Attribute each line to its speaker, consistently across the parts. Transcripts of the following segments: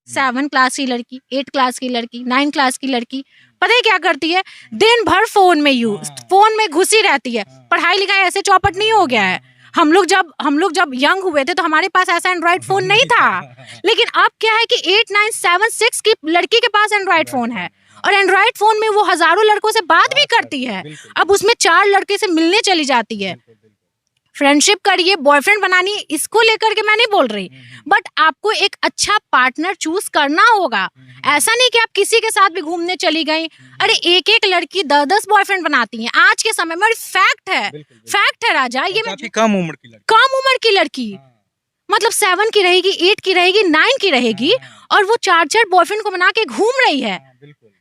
Speaker 1: 7 class की लड़की, 8 class की लड़की, 9 क्लास की लड़की पता है क्या करती है, दिन भर फोन में घुसी रहती है। पढ़ाई लिखाई ऐसे चौपट नहीं हो गया है। हम लोग जब यंग हुए थे तो हमारे पास ऐसा एंड्रॉइड फोन नहीं था, लेकिन अब क्या है कि 8, 9, 7, 6 की लड़की के पास एंड्रॉइड फोन है, और एंड्रॉइड फोन में वो हजारों लड़कों से बात भी करती है। अब उसमें 4 लड़के से मिलने चली जाती है। फ्रेंडशिप करिए, बॉयफ्रेंड बनानी, इसको लेकर के मैं नहीं बोल रही, बट आपको एक अच्छा पार्टनर चूज करना होगा। ऐसा नहीं कि आप किसी के साथ भी घूमने चली गई। अरे एक लड़की 10 बॉयफ्रेंड बनाती है आज के समय में, और फैक्ट है राजा। ये
Speaker 2: काफी कम उम्र की
Speaker 1: लड़की मतलब 7 की रहेगी, 8 की रहेगी, 9 की रहेगी, और वो 4 बॉयफ्रेंड को बना के घूम रही है।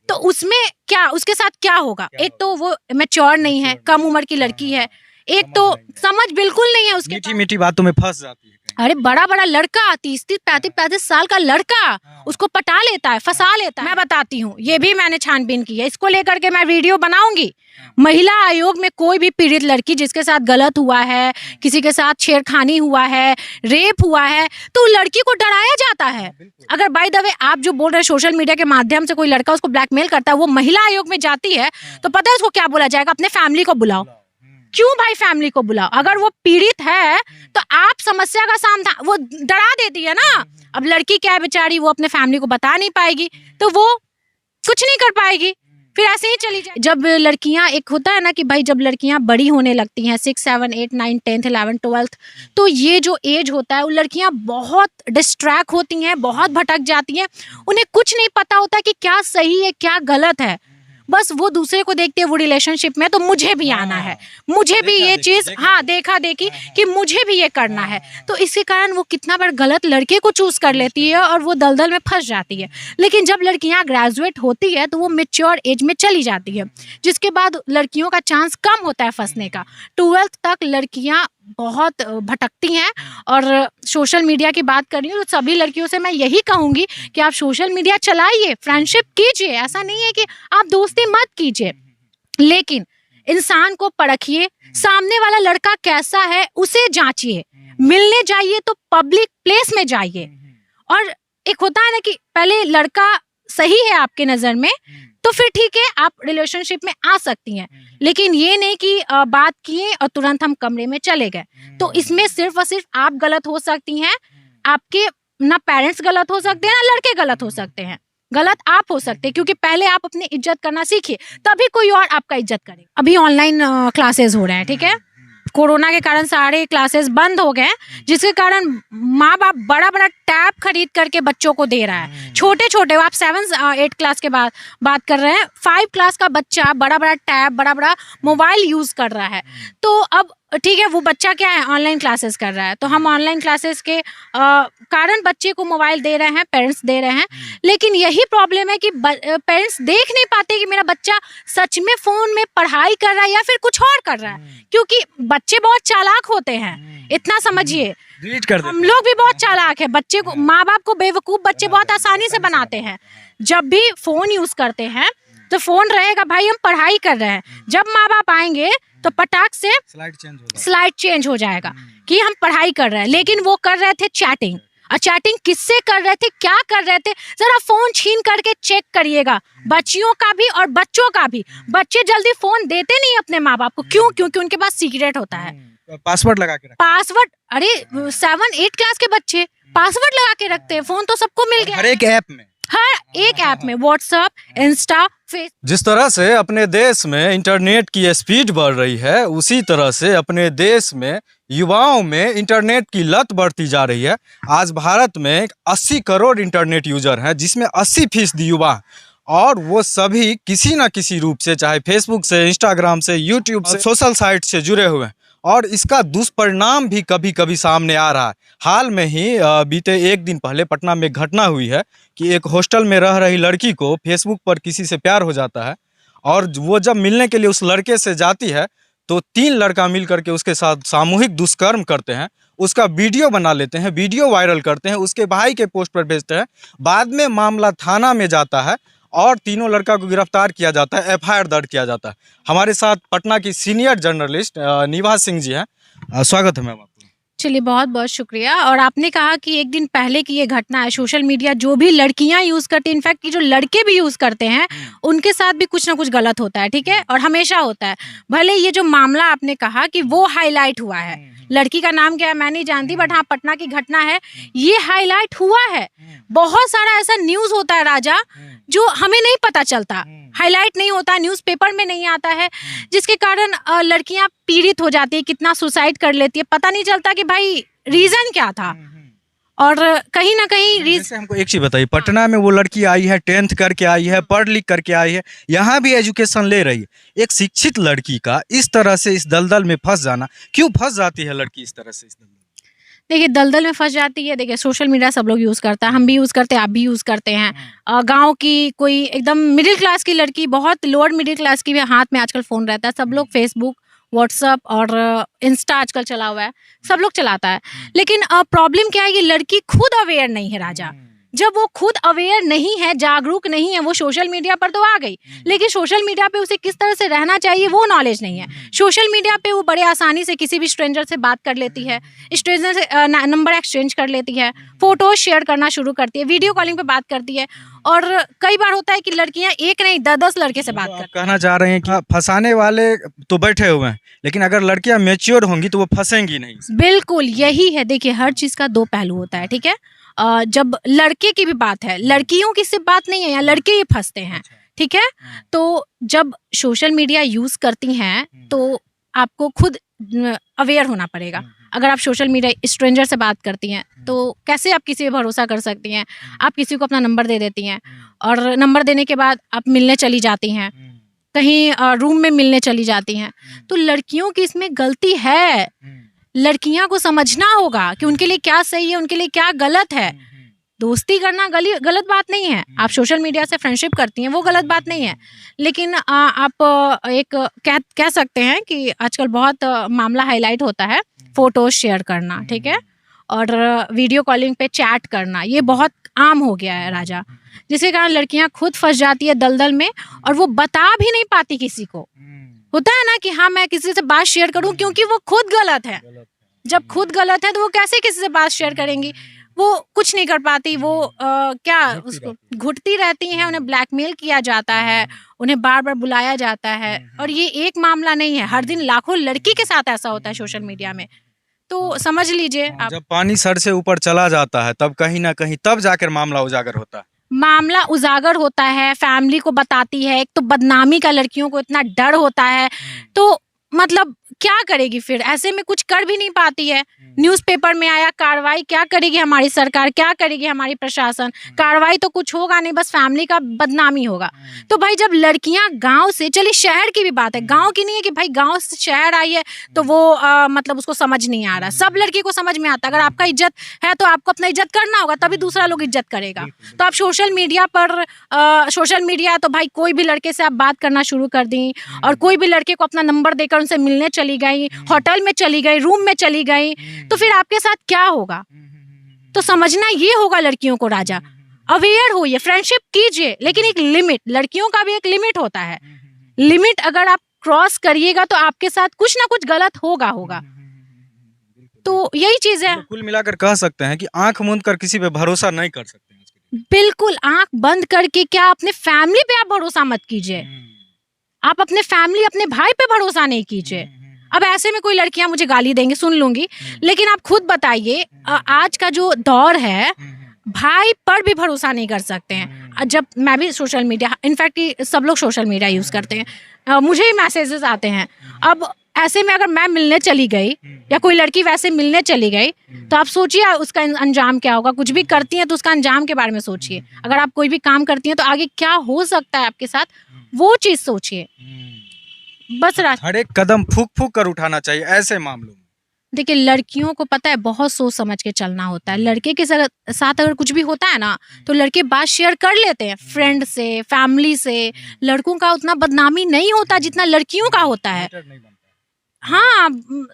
Speaker 1: तो उसमें क्या, उसके साथ क्या होगा? एक तो वो मैच्योर नहीं है, कम उम्र की लड़की है, एक तो समझ बिल्कुल नहीं है उसके।
Speaker 2: मीठी बातों में फंस जाती है।
Speaker 1: अरे बड़ा लड़का 30, 35 साल का लड़का उसको पटा लेता है, फंसा लेता है। मैं बताती हूँ, ये भी मैंने छानबीन की है, इसको लेकर के मैं वीडियो बनाऊंगी। महिला आयोग में कोई भी पीड़ित लड़की जिसके साथ गलत हुआ है, किसी के साथ छेड़खानी हुआ है, रेप हुआ है, तो लड़की को डराया जाता है। अगर बाय द वे आप जो बोल रहे हैं सोशल मीडिया के माध्यम से कोई लड़का उसको ब्लैकमेल करता है, वो महिला आयोग में जाती है, तो पता है उसको क्या बोला जाएगा? अपने फैमिली को बुलाओ। क्यों भाई फैमिली को बुलाओ? अगर वो पीड़ित है तो आप समस्या का समाधान, वो डरा देती है ना। अब लड़की क्या है बेचारी, वो अपने फैमिली को बता नहीं पाएगी, तो वो कुछ नहीं कर पाएगी, फिर ऐसे ही चली जाए। जब लड़कियां, एक होता है ना कि भाई जब लड़कियां बड़ी होने लगती हैं 6, 7, 8, 9, 10, 11, 12, तो ये जो एज होता है वो लड़कियां बहुत डिस्ट्रैक्ट होती हैं, बहुत भटक जाती हैं। उन्हें कुछ नहीं पता होता कि क्या सही है क्या गलत है। बस वो दूसरे को देखते हैं, वो रिलेशनशिप में, तो मुझे भी आना है, मुझे भी ये चीज, हाँ देखा देखी कि मुझे भी ये करना है। तो इसके कारण वो कितना बार गलत लड़के को चूज कर लेती है और वो दलदल में फंस जाती है। लेकिन जब लड़कियां ग्रेजुएट होती है तो वो मेच्योर एज में चली जाती है, जिसके बाद लड़कियों का चांस कम होता है फंसने का। 12th तक लड़कियां बहुत भटकती हैं। और सोशल मीडिया की बात कर रही हूँ तो सभी लड़कियों से मैं यही कहूंगी कि आप सोशल मीडिया चलाइए, फ्रेंडशिप कीजिए, ऐसा नहीं है कि आप दोस्ती मत कीजिए, लेकिन इंसान को परखिए, सामने वाला लड़का कैसा है उसे जांचिए, मिलने जाइए तो पब्लिक प्लेस में जाइए। और एक होता है ना कि पहले लड़का सही है आपके नजर में तो फिर ठीक है, आप रिलेशनशिप में आ सकती हैं, लेकिन ये नहीं कि बात किए और तुरंत हम कमरे में चले गए। तो इसमें सिर्फ और सिर्फ आप गलत हो सकती हैं, आपके ना पेरेंट्स गलत हो सकते हैं, ना लड़के गलत हो सकते हैं, गलत आप हो सकते हैं, क्योंकि पहले आप अपनी इज्जत करना सीखिए, तभी कोई और आपका इज्जत करेगा। अभी ऑनलाइन क्लासेस हो रहे हैं, ठीक है, कोरोना के कारण सारे क्लासेस बंद हो गए, जिसके कारण माँ बाप बड़ा टैब खरीद करके बच्चों को दे रहा है। छोटे आप 7, 8 क्लास के बाद बात कर रहे हैं, 5 क्लास का बच्चा बड़ा टैब, बड़ा मोबाइल यूज कर रहा है। तो अब ठीक है, वो बच्चा क्या है, ऑनलाइन क्लासेस कर रहा है, तो हम ऑनलाइन क्लासेस के कारण बच्चे को मोबाइल दे रहे हैं, पेरेंट्स दे रहे हैं। लेकिन यही प्रॉब्लम है कि पेरेंट्स देख नहीं पाते कि मेरा बच्चा सच में फोन में पढ़ाई कर रहा है या फिर कुछ और कर रहा है, क्योंकि बच्चे बहुत चालाक होते हैं, इतना समझिए। हम लोग भी बहुत चालाक है, बच्चे को, माँ बाप को बेवकूफ बच्चे बहुत आसानी से बनाते हैं। जब भी फोन यूज करते हैं तो फोन रहेगा, भाई हम पढ़ाई कर रहे हैं, जब माँ बाप आएंगे तो पटाख से स्लाइड चेंज हो जाएगा कि हम पढ़ाई कर रहे हैं। लेकिन वो कर रहे थे चैटिंग, और चैटिंग किससे कर रहे थे, क्या कर रहे थे, जरा फोन छीन करके चेक करिएगा, बच्चियों का भी और बच्चों का भी। बच्चे जल्दी फोन देते नहीं अपने माँ बाप को, क्यों? क्योंकि उनके पास सीक्रेट होता है,
Speaker 2: पासवर्ड लगा के
Speaker 1: पासवर्ड। अरे 7, 8 क्लास के बच्चे पासवर्ड लगा के रखते हैं, फोन तो सबको मिल गया,
Speaker 2: हर एक ऐप में,
Speaker 1: व्हाट्सएप, इंस्टा, फेस।
Speaker 2: जिस तरह से अपने देश में इंटरनेट की स्पीड बढ़ रही है, उसी तरह से अपने देश में युवाओं में इंटरनेट की लत बढ़ती जा रही है। आज भारत में 80 करोड़ इंटरनेट यूजर हैं, जिसमें 80% युवा, और वो सभी किसी न किसी रूप से, चाहे फेसबुक से, इंस्टाग्राम से, यूट्यूब से, सोशल साइट से जुड़े हुए हैं, और इसका दुष्परिणाम भी कभी कभी सामने आ रहा है। हाल में ही बीते 1 दिन पहले पटना में घटना हुई है कि एक हॉस्टल में रह रही लड़की को फेसबुक पर किसी से प्यार हो जाता है, और वो जब मिलने के लिए उस लड़के से जाती है तो 3 लड़का मिल करके उसके साथ सामूहिक दुष्कर्म करते हैं, उसका वीडियो बना लेते हैं, वीडियो वायरल करते हैं, उसके भाई के पोस्ट पर भेजते हैं। बाद में मामला थाना में जाता है और तीनों लड़का को गिरफ्तार किया जाता है, FIR दर्ज किया जाता है। हमारे साथ पटना की सीनियर जर्नलिस्ट निभा सिंह जी हैं। स्वागत है मैम आपको।
Speaker 1: चलिए बहुत बहुत शुक्रिया। और आपने कहा कि एक दिन पहले की ये घटना है, सोशल मीडिया जो भी लड़कियां यूज करती हैं, इनफैक्ट कि जो लड़के भी यूज करते हैं, उनके साथ भी कुछ ना कुछ गलत होता है, ठीक है, और हमेशा होता है। भले ये जो मामला आपने कहा कि वो हाईलाइट हुआ है, लड़की का नाम क्या है मैं नहीं जानती, बट हाँ पटना की घटना है, ये हाईलाइट हुआ है। बहुत सारा ऐसा न्यूज होता है राजा जो हमें नहीं पता चलता, हाईलाइट नहीं होता, न्यूज़पेपर में नहीं आता है, जिसके कारण लड़कियां पीड़ित हो जाती है, कितना सुसाइड कर लेती है, पता नहीं चलता कि भाई रीजन क्या था। और कहीं ना कहीं
Speaker 2: जैसे हमको एक चीज बताइए, पटना में वो लड़की आई है, 10th करके आई है, पढ़ लिख करके आई है, यहाँ भी एजुकेशन ले रही है। एक शिक्षित लड़की का इस तरह से इस दलदल में फंस जाना, क्यों फंस जाती है लड़की इस तरह से इस दलदल में?
Speaker 1: देखिए दलदल में फंस जाती है। देखिए सोशल मीडिया सब लोग यूज़ करता है, हम भी यूज़ करते हैं, आप भी यूज़ करते हैं। गांव की कोई एकदम मिडिल क्लास की लड़की, बहुत लोअर मिडिल क्लास की भी हाथ में आजकल फ़ोन रहता है, सब लोग फेसबुक, व्हाट्सअप और इंस्टा आजकल चला हुआ है, सब लोग चलाता है। लेकिन प्रॉब्लम क्या है, ये लड़की खुद अवेयर नहीं है राजा। जब वो खुद अवेयर नहीं है, जागरूक नहीं है, वो सोशल मीडिया पर तो आ गई, लेकिन सोशल मीडिया पे उसे किस तरह से रहना चाहिए वो नॉलेज नहीं है। सोशल मीडिया पे वो बड़े आसानी से किसी भी स्ट्रेंजर से बात कर लेती है, स्ट्रेंजर से नंबर एक्सचेंज कर लेती है, फोटोज शेयर करना शुरू करती है, वीडियो कॉलिंग पे बात करती है। और कई बार होता है कि लड़कियां एक नहीं 10 लड़के से बात
Speaker 2: आप
Speaker 1: करती
Speaker 2: कहना चाह रहे हैं कि फंसाने वाले तो बैठे हुए हैं, लेकिन अगर लड़कियां मैच्योर होंगी तो वो फंसेंगी नहीं।
Speaker 1: हैं। बिल्कुल यही है। देखिए हर चीज का दो पहलू होता है, ठीक है। जब लड़के की भी बात है, लड़कियों की सिर्फ बात नहीं है, यहाँ लड़के ही फंसते हैं, ठीक है। तो जब सोशल मीडिया यूज करती हैं तो आपको खुद अवेयर होना पड़ेगा। अगर आप सोशल मीडिया स्ट्रेंजर से बात करती हैं तो कैसे आप किसी पे भरोसा कर सकती हैं। आप किसी को अपना नंबर दे देती हैं और नंबर देने के बाद आप मिलने चली जाती हैं, कहीं रूम में मिलने चली जाती हैं। तो लड़कियों की इसमें गलती है। लड़कियां को समझना होगा कि उनके लिए क्या सही है, उनके लिए क्या गलत है। दोस्ती करना गलत बात नहीं है, आप सोशल मीडिया से फ्रेंडशिप करती हैं वो गलत बात नहीं है, लेकिन आप एक कह सकते हैं कि आजकल बहुत मामला हाईलाइट होता है, फोटोज शेयर करना, ठीक है, और वीडियो कॉलिंग पे चैट करना, ये बहुत आम हो गया है राजा, जिसके कारण लड़कियां खुद फंस जाती है दलदल में और वो बता भी नहीं पाती किसी को। होता है ना कि हाँ मैं किसी से बात शेयर करूं, क्योंकि वो खुद गलत है। जब खुद गलत है तो वो कैसे किसी से बात शेयर करेंगी, वो कुछ नहीं कर पाती, वो क्या उसको घुटती रहती हैं, उन्हें ब्लैकमेल किया जाता है, उन्हें बार बार बुलाया जाता है। और ये एक मामला नहीं है, हर दिन लाखों लड़की के साथ ऐसा होता है सोशल मीडिया में। तो समझ लीजिए आप,
Speaker 2: जब पानी सर से ऊपर चला जाता है तब कहीं ना कहीं तब जाकर मामला उजागर होता है।
Speaker 1: मामला उजागर होता है, फैमिली को बताती है, एक तो बदनामी का लड़कियों को इतना डर होता है, तो मतलब क्या करेगी फिर, ऐसे में कुछ कर भी नहीं पाती है। न्यूज़पेपर में आया कार्रवाई, क्या करेगी हमारी सरकार, क्या करेगी हमारी प्रशासन, कार्रवाई तो कुछ होगा नहीं, बस फैमिली का बदनामी होगा। तो भाई जब लड़कियां गांव से, चलिए शहर की भी बात है, गांव की नहीं है कि भाई गांव से शहर आई है तो वो मतलब उसको समझ नहीं आ रहा, सब लड़की को समझ में आता है। अगर आपका इज्जत है तो आपको अपना इज्जत करना होगा, तभी दूसरा लोग इज्जत करेगा। तो आप सोशल मीडिया पर सोशल मीडिया तो भाई कोई भी लड़के से आप बात करना शुरू कर दी, और कोई भी लड़के को अपना नंबर देकर उनसे मिलने चली गई, होटल में चली गई, रूम में चली गई, तो फिर आपके साथ क्या होगा। तो समझना ये होगा लड़कियों को राजा, अवेयर होइए, फ्रेंडशिप कीजिए, लेकिन एक लिमिट, लड़कियों का भी एक लिमिट होता है। लिमिट अगर आप क्रॉस करिएगा तो आपके साथ कुछ ना कुछ गलत होगा। तो यही चीज है।
Speaker 2: तो कुल मिलाकर कह सकते हैं कि आंख मूंद कर किसी पे भरोसा नहीं कर सकते।
Speaker 1: बिल्कुल, आंख बंद करके क्या अपने फैमिली पे आप भरोसा मत कीजिए, आप अपने फैमिली, अपने भाई पे भरोसा नहीं कीजिए। अब ऐसे में कोई लड़कियां मुझे गाली देंगी, सुन लूंगी, लेकिन आप खुद बताइए, आज का जो दौर है, भाई पर भी भरोसा नहीं कर सकते हैं। जब मैं भी सोशल मीडिया, इनफैक्ट सब लोग सोशल मीडिया यूज करते हैं, मुझे ही मैसेजेस आते हैं। अब ऐसे में अगर मैं मिलने चली गई या कोई लड़की वैसे मिलने चली गई, तो आप सोचिए उसका अंजाम क्या होगा। कुछ भी करती हैं तो उसका अंजाम के बारे में सोचिए। अगर आप कोई भी काम करती हैं तो आगे क्या हो सकता है आपके साथ, वो चीज सोचिए। बस
Speaker 2: हर एक कदम फूक फूक कर उठाना चाहिए ऐसे मामलों में।
Speaker 1: देखिए लड़कियों को पता है बहुत सोच समझ के चलना होता है। लड़के के साथ अगर कुछ भी होता है ना, तो लड़के बात शेयर कर लेते हैं, फ्रेंड से, फैमिली से। लड़कों का उतना बदनामी नहीं होता जितना लड़कियों का होता है। हाँ,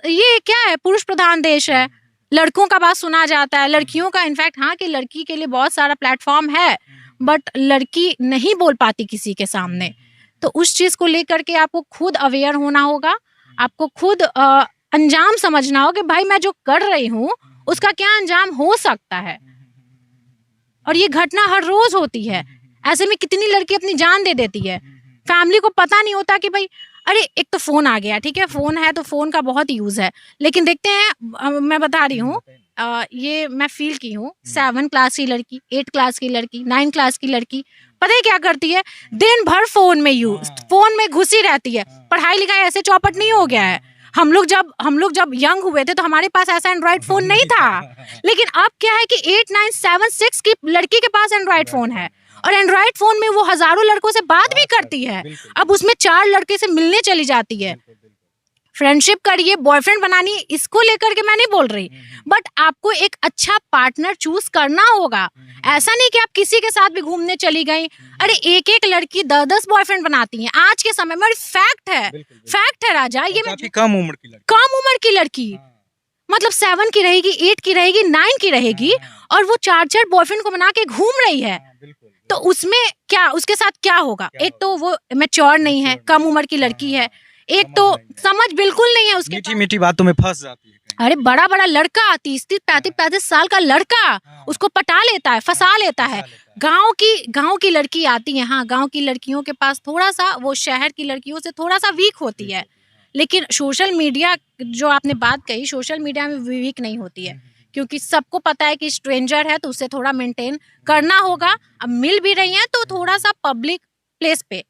Speaker 1: ये क्या है, पुरुष प्रधान देश है, लड़कों का बात सुना जाता है, लड़कियों का इनफैक्ट हाँ कि लड़की के लिए बहुत सारा प्लेटफॉर्म है, बट लड़की नहीं बोल पाती किसी के सामने। तो उस चीज को लेकर के आपको खुद अवेयर होना होगा, आपको खुद अंजाम समझना हो कि भाई मैं जो कर रही हूँ उसका क्या अंजाम हो सकता है। और ये घटना हर रोज होती है। ऐसे में कितनी लड़की अपनी जान दे देती है। फैमिली को पता नहीं होता कि भाई अरे एक तो फोन आ गया, ठीक है, फोन है तो फोन का बहुत यूज है, लेकिन देखते हैं मैं बता रही हूँ ये मैं फील की हूँ। 7 क्लास की लड़की, 8 क्लास की लड़की, 9 क्लास की लड़की पता है क्या करती है, दिन भर फोन में घुसी रहती है। पढ़ाई लिखाई ऐसे चौपट नहीं हो गया है। हम लोग जब यंग हुए थे तो हमारे पास ऐसा एंड्रॉइड फोन नहीं था, लेकिन अब क्या है कि 8, 9, 7, 6 की लड़की के पास एंड्रॉइड फोन है और एंड्रॉइड फोन में वो हजारों लड़कों से बात भी करती है। अब उसमें 4 लड़के से मिलने चली जाती है। फ्रेंडशिप करिए, बॉयफ्रेंड बनानी, इसको लेकर के मैं नहीं बोल रही, बट आपको एक अच्छा पार्टनर चूज करना होगा। ऐसा नहीं कि आप किसी के साथ भी घूमने चली गई। अरे एक लड़की 10 बॉयफ्रेंड बनाती है आज के समय में। फैक्ट है राजा, ये
Speaker 2: काफी कम उम्र की
Speaker 1: लड़की मतलब 7 की रहेगी, 8 की रहेगी, 9 की रहेगी और वो 4 बॉयफ्रेंड को बना के घूम रही है। तो उसमें क्या, उसके साथ क्या होगा? एक तो वो मैच्योर नहीं है, कम उम्र की लड़की है, एक तो समझ बिल्कुल नहीं है उसके,
Speaker 2: मीठी बातों में फंस जाती है।
Speaker 1: अरे बड़ा लड़का 30, 35 साल का लड़का उसको पटा लेता है, फंसा लेता है। गांव की लड़की आती है, हाँ गांव की लड़कियों के पास थोड़ा सा वो शहर की लड़कियों से थोड़ा सा वीक होती है, लेकिन सोशल मीडिया जो आपने बात कही, सोशल मीडिया में वीक नहीं होती है, क्योंकि सबको पता है कि स्ट्रेंजर है तो उससे थोड़ा मेंटेन करना होगा। अब मिल भी रही हैं तो थोड़ा सा पब्लिक प्लेस पे,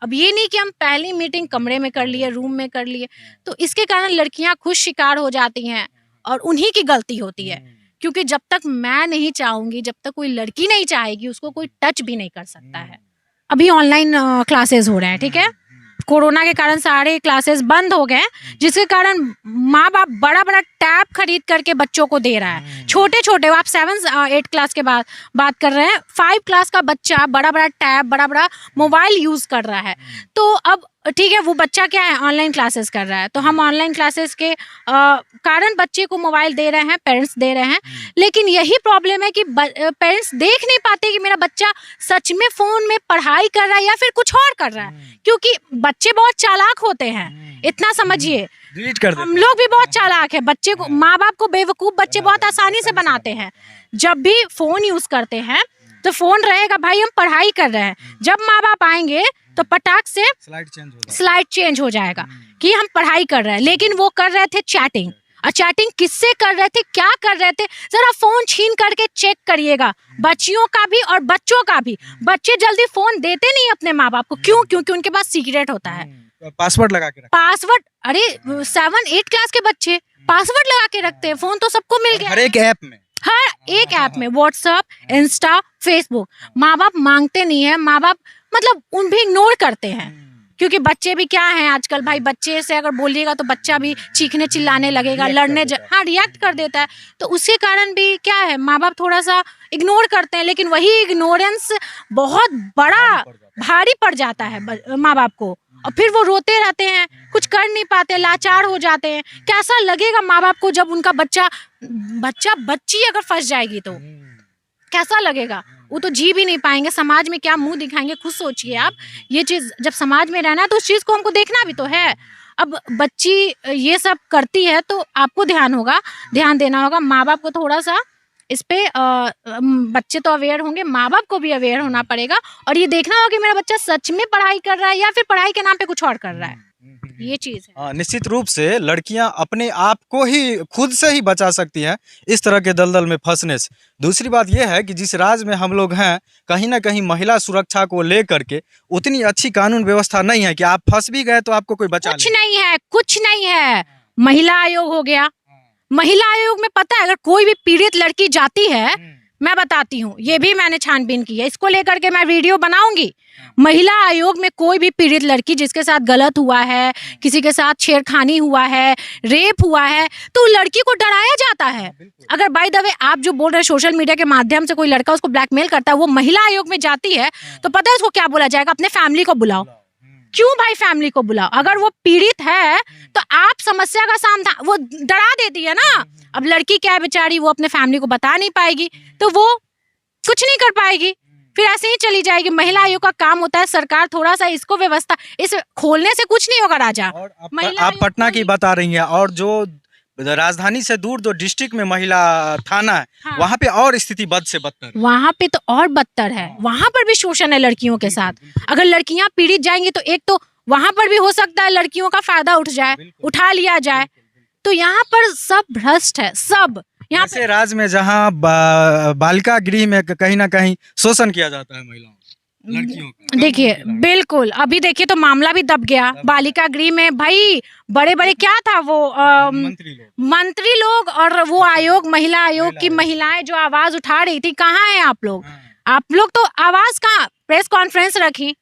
Speaker 1: अब ये नहीं कि हम पहली मीटिंग कमरे में कर लिए, रूम में कर लिए, तो इसके कारण लड़कियां खुद शिकार हो जाती हैं और उन्हीं की गलती होती है। क्योंकि जब तक मैं नहीं चाहूंगी, जब तक कोई लड़की नहीं चाहेगी, उसको कोई टच भी नहीं कर सकता है। अभी ऑनलाइन क्लासेस हो रहे हैं, ठीक है, कोरोना के कारण सारे क्लासेस बंद हो गए, जिसके कारण माँ बाप बड़ा टैब खरीद करके बच्चों को दे रहा है। छोटे आप 7, 8 क्लास के बाद बात कर रहे हैं, 5 क्लास का बच्चा बड़ा टैब, बड़ा मोबाइल यूज कर रहा है। तो अब ठीक है, वो बच्चा क्या है, ऑनलाइन क्लासेस कर रहा है, तो हम ऑनलाइन क्लासेस के कारण बच्चे को मोबाइल दे रहे हैं, पेरेंट्स दे रहे हैं, लेकिन यही प्रॉब्लम है कि पेरेंट्स देख नहीं पाते कि मेरा बच्चा सच में फोन में पढ़ाई कर रहा है या फिर कुछ और कर रहा है, क्योंकि बच्चे बहुत चालाक होते हैं, इतना समझिए। हम लोग भी बहुत चालाक है, बच्चे को, माँ बाप को बेवकूफ बच्चे बहुत आसानी से बनाते हैं। जब भी फोन यूज करते हैं तो फोन रहेगा, भाई हम पढ़ाई कर रहे हैं, जब माँ बाप आएंगे तो पटाख से स्लाइड चेंज हो जाएगा कि हम पढ़ाई कर रहे हैं, लेकिन वो कर रहे थे चैटिंग। और चैटिंग किससे कर रहे थे, क्या कर रहे थे, जरा फोन छीन करके चेक करिएगा, बच्चियों का भी और बच्चों का भी। बच्चे जल्दी फोन देते नहीं अपने माँ बाप को, क्यों? क्योंकि उनके पास सीक्रेट होता है,
Speaker 2: पासवर्ड लगा के
Speaker 1: पासवर्ड। अरे 7, 8 क्लास के बच्चे पासवर्ड लगा के रखते हैं, फोन तो सबको मिल गया,
Speaker 2: हर एक ऐप में,
Speaker 1: व्हाट्सएप, इंस्टा, फेसबुक। माँ बाप मांगते नहीं है, माँ बाप मतलब उन भी इग्नोर करते हैं, क्योंकि बच्चे भी क्या है आजकल, भाई बच्चे से अगर बोलिएगा तो बच्चा भी चीखने चिल्लाने लगेगा, हाँ रिएक्ट कर देता है, तो उसके कारण भी क्या है, माँ बाप थोड़ा सा इग्नोर करते हैं, लेकिन वही इग्नोरेंस बहुत बड़ा भारी पड़ जाता है माँ बाप को, और फिर वो रोते रहते हैं, कुछ कर नहीं पाते, लाचार हो जाते हैं। कैसा लगेगा माँ बाप को जब उनका बच्ची अगर फंस जाएगी तो कैसा लगेगा? वो तो जी भी नहीं पाएंगे, समाज में क्या मुंह दिखाएंगे, खुद सोचिए आप। ये चीज जब समाज में रहना है तो उस चीज को हमको देखना भी तो है। अब बच्ची ये सब करती है तो आपको ध्यान देना होगा, माँ बाप को थोड़ा सा इस पे बच्चे तो अवेयर होंगे, माँ बाप को भी अवेयर होना पड़ेगा, और ये देखना होगा कि मेरा बच्चा सच में पढ़ाई कर रहा है या फिर पढ़ाई के नाम पे कुछ और कर रहा है। ये चीज है।
Speaker 2: निश्चित रूप से लड़कियां अपने आप को ही खुद से ही बचा सकती हैं इस तरह के दलदल में फंसने से। दूसरी बात यह है कि जिस राज्य में हम लोग हैं, कहीं ना कहीं महिला सुरक्षा को लेकर के उतनी अच्छी कानून व्यवस्था नहीं है कि आप फंस भी गए तो आपको कोई बचा
Speaker 1: कुछ नहीं है। महिला आयोग हो गया, महिला आयोग में पता है अगर कोई भी पीड़ित लड़की जाती है, मैं बताती हूँ, ये भी मैंने छानबीन की है, इसको लेकर के मैं वीडियो बनाऊंगी। महिला आयोग में कोई भी पीड़ित लड़की जिसके साथ गलत हुआ है, किसी के साथ छेड़खानी हुआ है, रेप हुआ है, तो लड़की को डराया जाता है। अगर बाय द वे आप जो बोल रहे हैं सोशल मीडिया के माध्यम से कोई लड़का उसको ब्लैकमेल करता है, वो महिला आयोग में जाती है तो पता है उसको क्या बोला जाएगा? अपने फैमिली को बुलाओ। क्यों भाई फैमिली को बुलाओ? अगर वो पीड़ित है तो आप समस्या का समाधान, वो डरा देती है ना। अब लड़की क्या है बेचारी, वो अपने फैमिली को बता नहीं पाएगी तो वो कुछ नहीं कर पाएगी, फिर ऐसे ही चली जाएगी। महिला आयोग का काम होता है, सरकार थोड़ा सा इसको व्यवस्था, इस खोलने से कुछ नहीं होगा राजा।
Speaker 2: और
Speaker 1: महिला
Speaker 2: आप
Speaker 1: आयोग
Speaker 2: पटना की
Speaker 1: खोली।
Speaker 2: बता रही हैं, और जो राजधानी से दूर जो डिस्ट्रिक्ट में महिला थाना है,
Speaker 1: हाँ।
Speaker 2: वहाँ पे और स्थिति बद से बदतर है।
Speaker 1: वहां पे तो और बदतर है, वहां पर भी शोषण है लड़कियों के साथ। अगर लड़कियां पीड़ित जाएंगी तो एक तो वहां पर भी हो सकता है लड़कियों का फायदा उठ जाए, उठा लिया जाए। तो यहाँ पर सब भ्रष्ट है, सब यहाँ
Speaker 2: ऐसे राज्य में जहाँ बालिका गृह में कहीं ना कहीं शोषण किया जाता है महिलाओं लड़कियों का।
Speaker 1: देखिए बिल्कुल, अभी देखिए तो मामला भी दब गया बालिका गृह में। भाई बड़े बड़े क्या था वो मंत्री लोग और वो आयोग, महिला आयोग की महिलाएं जो आवाज उठा रही थी, कहाँ है आप लोग? आप लोग तो आवाज कहाँ? प्रेस कॉन्फ्रेंस रखी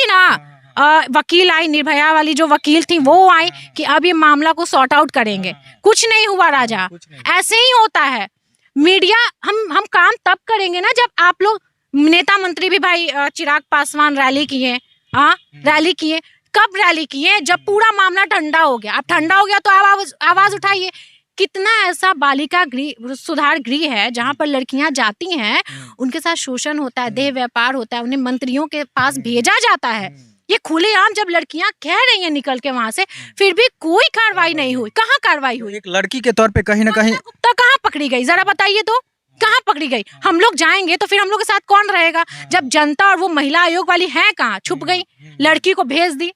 Speaker 1: ना, वकील आई, निर्भया वाली जो वकील थी वो आई कि अब ये मामला को सॉर्ट आउट करेंगे। कुछ नहीं हुआ राजा, ऐसे ही होता है मीडिया। हम काम तब करेंगे ना जब आप लोग, नेता मंत्री भी भाई चिराग पासवान रैली किए, रैली किए। कब रैली किए? जब पूरा मामला ठंडा हो गया। अब ठंडा हो गया तो आवाज उठाइए। कितना ऐसा बालिका गृह, सुधार गृह है जहाँ पर लड़कियां जाती हैं, उनके साथ शोषण होता है, देह व्यापार होता है, उन्हें मंत्रियों के पास भेजा जाता है। ये खुलेआम जब लड़कियां कह रही हैं निकल के वहां से, फिर भी कोई कार्रवाई नहीं हुई। कहाँ कार्रवाई हुई?
Speaker 2: एक लड़की के तौर पे कहीं ना कहीं
Speaker 1: तो कहाँ पकड़ी गई, जरा बताइए तो, कहाँ पकड़ी गई? हम लोग जाएंगे तो फिर हम लोग के साथ कौन रहेगा? जब जनता और वो महिला आयोग वाली है कहाँ, छुप गई, लड़की को भेज दी।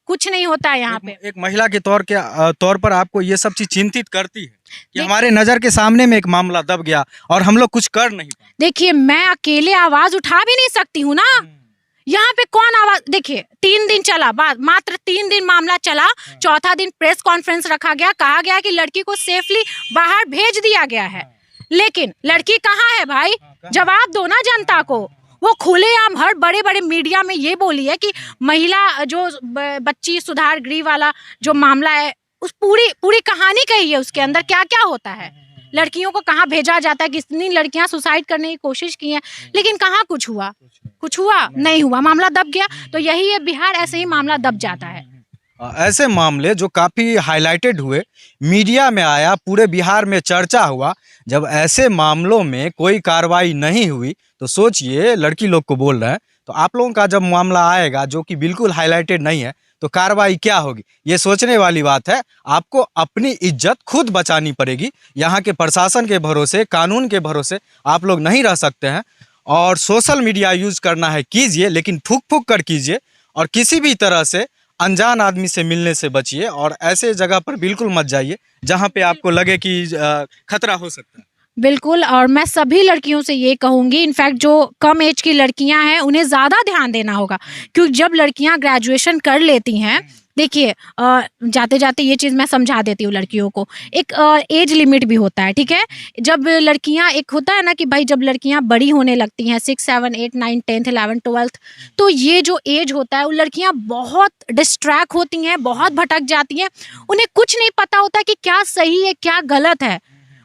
Speaker 1: कुछ नहीं होता है यहाँ पे।
Speaker 2: एक महिला के तौर पर आपको ये सब चीज चिंतित करती है कि हमारे नजर के सामने में एक मामला दब गया और हम लोग कुछ कर नहीं पाए?
Speaker 1: देखिए मैं अकेले आवाज उठा भी नहीं सकती हूँ ना, यहाँ पे कौन आवाज? देखिए 3 दिन चला, मात्र 3 दिन मामला चला। चौथा दिन प्रेस कॉन्फ्रेंस रखा गया, कहा गया कि लड़की को सेफली बाहर भेज दिया गया है। लेकिन लड़की कहाँ है भाई? जवाब दो ना जनता को। वो खुलेआम हर बड़े बड़े मीडिया में ये बोली है कि महिला जो बच्ची सुधार गृह वाला जो मामला है, उस पूरी कहानी कही है, उसके अंदर क्या क्या होता है, लड़कियों को कहाँ भेजा जाता है, कितनी लड़कियां सुसाइड करने की कोशिश की हैं, लेकिन कहाँ कुछ हुआ? कुछ हुआ नहीं हुआ, मामला दब गया। तो यही है बिहार, ऐसे ही मामला दब जाता है।
Speaker 2: ऐसे मामले जो काफी हाईलाइटेड हुए, मीडिया में आया, पूरे बिहार में चर्चा हुआ, जब ऐसे मामलों में कोई कार्रवाई नहीं हुई तो सोचिए, लड़की लोग को बोल रहे हैं, तो आप लोगों का जब मामला आएगा जो कि बिल्कुल हाईलाइटेड नहीं है तो कार्रवाई क्या होगी, ये सोचने वाली बात है। आपको अपनी इज्जत खुद बचानी पड़ेगी। यहाँ के प्रशासन के भरोसे, कानून के भरोसे आप लोग नहीं रह सकते हैं। और सोशल मीडिया यूज करना है कीजिए, लेकिन फूक फूक कर कीजिए, और किसी भी तरह से अनजान आदमी से मिलने से बचिए, और ऐसे जगह पर बिल्कुल मत जाइए जहाँ पे आपको लगे कि खतरा हो सकता है।
Speaker 1: बिल्कुल, और मैं सभी लड़कियों से ये कहूँगी, इनफैक्ट जो कम एज की लड़कियां हैं उन्हें ज़्यादा ध्यान देना होगा, क्योंकि जब लड़कियां ग्रेजुएशन कर लेती हैं, देखिए जाते जाते ये चीज़ मैं समझा देती हूँ लड़कियों को, एक एज लिमिट भी होता है, ठीक है? जब लड़कियां, एक होता है ना कि भाई जब लड़कियां बड़ी होने लगती हैं 6, 7, 8, 9, 10, 11, 12, तो ये जो एज होता है वो लड़कियां बहुत डिस्ट्रैक्ट होती हैं, बहुत भटक जाती हैं, उन्हें कुछ नहीं पता होता कि क्या सही है क्या गलत है।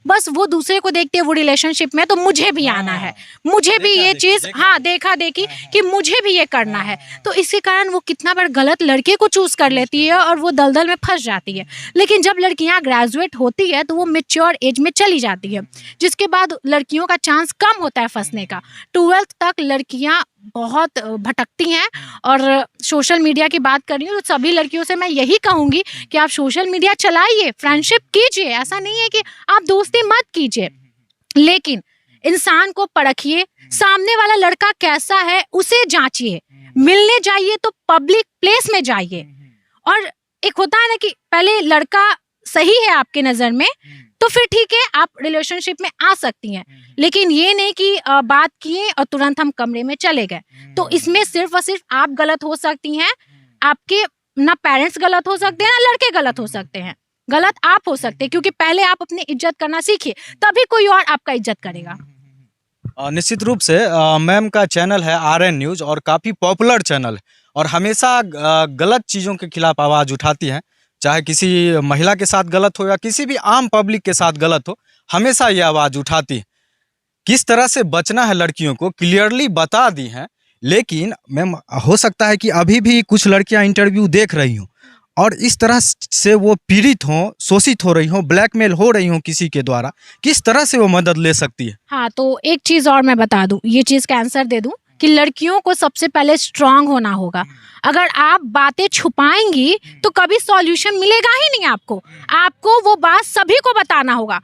Speaker 1: बस वो दूसरे को देखते हैं वो रिलेशनशिप में, तो मुझे भी आना है, मुझे भी ये चीज़, हाँ देखा देखी कि मुझे भी ये करना है, तो इसके कारण वो कितना बार गलत लड़के को चूज कर लेती है और वो दलदल में फंस जाती है। लेकिन जब लड़कियां ग्रेजुएट होती है तो वो मेच्योर एज में चली जाती है, जिसके बाद लड़कियों का चांस कम होता है फंसने का। 12th तक लड़कियां बहुत भटकती हैं। और सोशल मीडिया की बात कर रही हूँ तो सभी लड़कियों से मैं यही कहूँगी कि आप सोशल मीडिया चलाइए, फ्रेंडशिप कीजिए, ऐसा नहीं है कि आप दोस्ती मत कीजिए, लेकिन इंसान को परखिए, सामने वाला लड़का कैसा है उसे जांचिए, मिलने जाइए तो पब्लिक प्लेस में जाइए। और एक होता है ना कि पहले लड़का सही है आपके नज़र में तो फिर ठीक है, आप रिलेशनशिप में आ सकती हैं, लेकिन ये नहीं कि बात किए और तुरंत हम कमरे में चले गए। तो इसमें सिर्फ और सिर्फ आप गलत हो सकती हैं, आपके ना पेरेंट्स गलत हो सकते हैं ना लड़के गलत हो सकते हैं, गलत आप हो सकते हैं, क्योंकि पहले आप अपनी इज्जत करना सीखिए, तभी कोई और आपका इज्जत करेगा।
Speaker 2: निश्चित रूप से मैम का चैनल है RN न्यूज़, और काफ़ी पॉपुलर चैनल है, और हमेशा गलत चीज़ों के खिलाफ आवाज़ उठाती हैं, चाहे किसी महिला के साथ गलत हो या किसी भी आम पब्लिक के साथ गलत हो, हमेशा ये आवाज़ उठाती है। किस तरह से बचना है लड़कियों को क्लियरली बता दी हैं, लेकिन मैम हो सकता है कि अभी भी कुछ लड़कियां इंटरव्यू देख रही हूँ और इस तरह से वो पीड़ित हों, शोषित हो रही हों, ब्लैकमेल हो रही हों किसी के द्वारा, किस तरह से वो मदद ले सकती है?
Speaker 1: हाँ, तो एक चीज़ और मैं बता दूँ, ये चीज़ का आंसर दे दूँ कि लड़कियों को सबसे पहले स्ट्रांग होना होगा। अगर आप बातें छुपाएंगी तो कभी सॉल्यूशन मिलेगा ही नहीं आपको। आपको वो बात सभी को बताना होगा।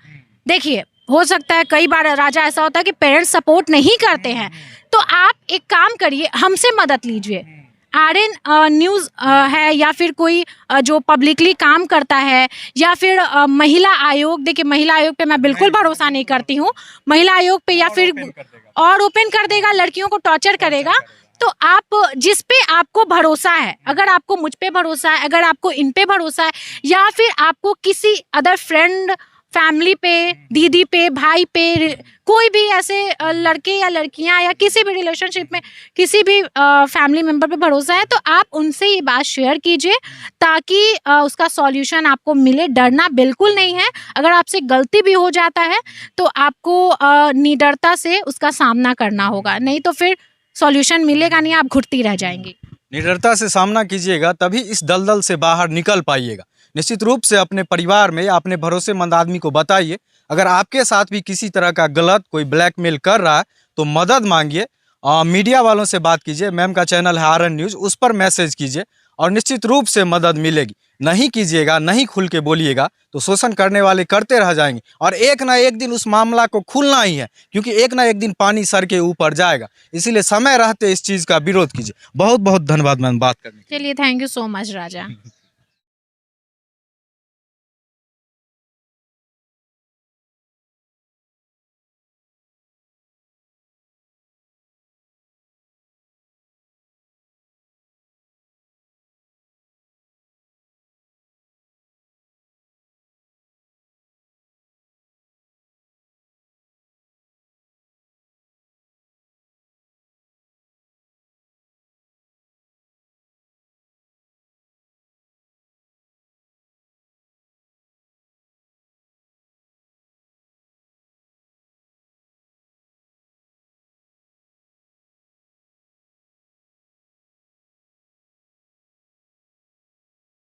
Speaker 1: देखिए, हो सकता है कई बार राजा ऐसा होता है कि पेरेंट्स सपोर्ट नहीं करते हैं, तो आप एक काम करिए, हमसे मदद लीजिए। आरएन न्यूज़ है या फिर कोई जो पब्लिकली काम करता है, या फिर महिला आयोग, देखिए महिला आयोग पे मैं बिल्कुल भरोसा नहीं करती हूँ। महिला आयोग पे या फिर और ओपन कर देगा, लड़कियों को टॉर्चर करेगा। तो आप जिस पे आपको भरोसा है, अगर आपको मुझ पे भरोसा है, अगर आपको इन पे भरोसा है, या फिर आपको किसी अदर फ्रेंड, फैमिली पे, दीदी पे, भाई पे, कोई भी ऐसे लड़के या लड़कियां या किसी भी रिलेशनशिप में किसी भी फैमिली मेंबर पे भरोसा है, तो आप उनसे ये बात शेयर कीजिए ताकि उसका सॉल्यूशन आपको मिले। डरना बिल्कुल नहीं है। अगर आपसे गलती भी हो जाता है तो आपको निडरता से उसका सामना करना होगा, नहीं तो फिर सॉल्यूशन मिलेगा नहीं, आप घुटती रह जाएंगी।
Speaker 2: निडरता से सामना कीजिएगा, तभी इस दलदल से बाहर निकल पाइएगा। निश्चित रूप से अपने परिवार में या अपने भरोसेमंद आदमी को बताइए। अगर आपके साथ भी किसी तरह का गलत कोई ब्लैकमेल कर रहा है तो मदद मांगिए। मीडिया वालों से बात कीजिए। मैम का चैनल है आरएन न्यूज़, उस पर मैसेज कीजिए और निश्चित रूप से मदद मिलेगी। नहीं कीजिएगा, नहीं खुल के बोलिएगा तो शोषण करने वाले करते रह जाएंगे और एक ना एक दिन उस मामला को खुलना ही है, क्योंकि एक ना एक दिन पानी सर के ऊपर जाएगा। इसीलिए समय रहते इस चीज़ का विरोध कीजिए। बहुत बहुत धन्यवाद मैम बात करने के लिए।
Speaker 1: चलिए, thank you so much Raja.